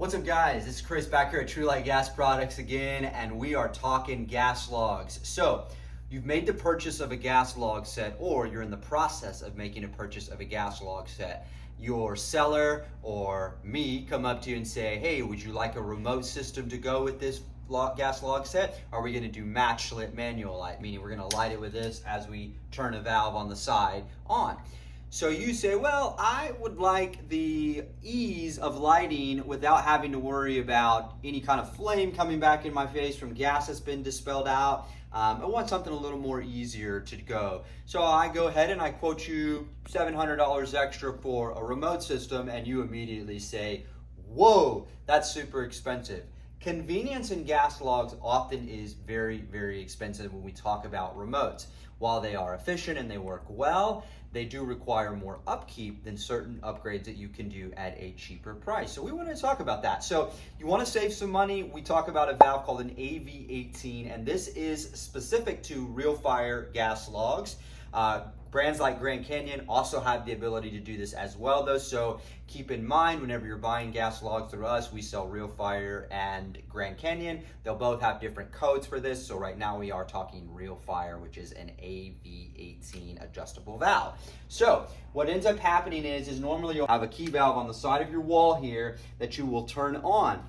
What's up guys, this is Chris back here at TruLite.GasProducts again, and we are talking gas logs. So, you've made the purchase of a gas log set, or you're in the process of making a purchase of a gas log set. Your seller or me come up to you and say, hey, would you like a remote system to go with this gas log set? Are we gonna do match lit manual light, meaning we're gonna light it with this as we turn a valve on the side on. So you say, well, I would like the ease of lighting without having to worry about any kind of flame coming back in my face from gas that's been dispelled out. I want something a little more easier to go. So I go ahead and I quote you $700 extra for a remote system, and you immediately say, whoa, that's super expensive. Convenience in gas logs often is very, very expensive when we talk about remotes. While they are efficient and they work well, they do require more upkeep than certain upgrades that you can do at a cheaper price. So we want to talk about that. So you want to save some money, we talk about a valve called an AV-18, and this is specific to real fire gas logs. Brands like Grand Canyon also have the ability to do this as well though, so keep in mind whenever you're buying gas logs through us, we sell Real Fire and Grand Canyon. They'll both have different codes for this, so right now we are talking Real Fire, which is an AV-18 adjustable valve. So what ends up happening is normally you'll have a key valve on the side of your wall here that you will turn on.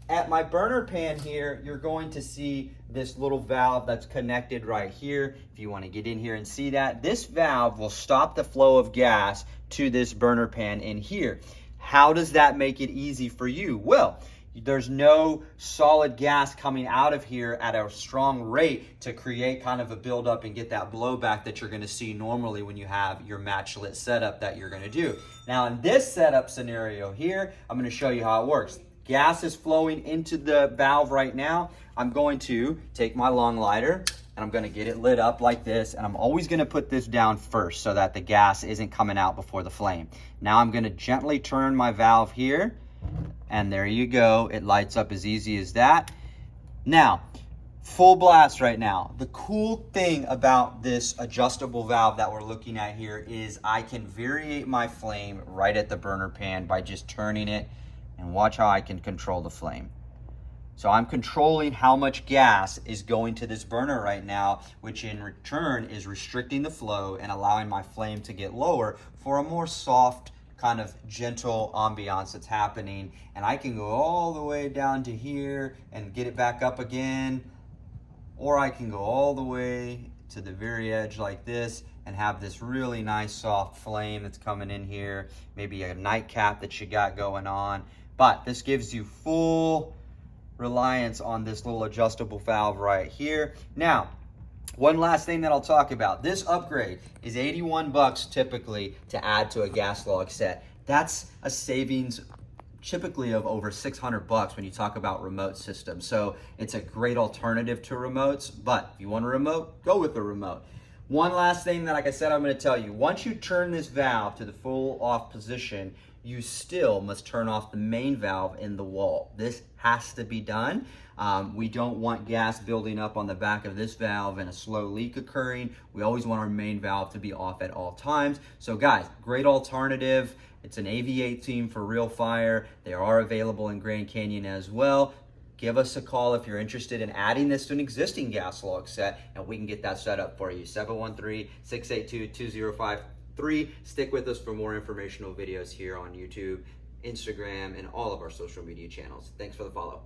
At my burner pan here, you're going to see this little valve that's connected right here. If you want to get in here and see that, this valve will stop the flow of gas to this burner pan in here. How does that make it easy for you? Well, there's no solid gas coming out of here at a strong rate to create kind of a buildup and get that blowback that you're going to see normally when you have your match lit setup that you're going to do. Now in this setup scenario here, I'm going to show you how it works. Gas is flowing into the valve right now. I'm going to take my long lighter and I'm going to get it lit up like this, and I'm always going to put this down first so that the gas isn't coming out before the flame. Now I'm going to gently turn my valve here, and there you go. It lights up as easy as that. Now, full blast right now. The cool thing about this adjustable valve that we're looking at here is I can variate my flame right at the burner pan by just turning it, and watch how I can control the flame. So I'm controlling how much gas is going to this burner right now, which in return is restricting the flow and allowing my flame to get lower for a more soft, kind of gentle ambiance that's happening. And I can go all the way down to here and get it back up again, or I can go all the way to the very edge like this and have this really nice soft flame that's coming in here, maybe a nightcap that you got going on. But this gives you full reliance on this little adjustable valve right here. Now, one last thing that I'll talk about. This upgrade is 81 bucks typically to add to a gas log set. That's a savings typically of over 600 bucks when you talk about remote systems. So it's a great alternative to remotes, but if you want a remote, go with a remote. One last thing that, like I said, I'm going to tell you. Once you turn this valve to the full off position, you still must turn off the main valve in the wall. This has to be done. We don't want gas building up on the back of this valve and a slow leak occurring. We always want our main valve to be off at all times. So guys, great alternative. It's an AV-18 for Real Fire. They are available in Grand Canyon as well. Give us a call if you're interested in adding this to an existing gas log set, and we can get that set up for you. 713-682-2053. Stick with us for more informational videos here on YouTube, Instagram, and all of our social media channels. Thanks for the follow.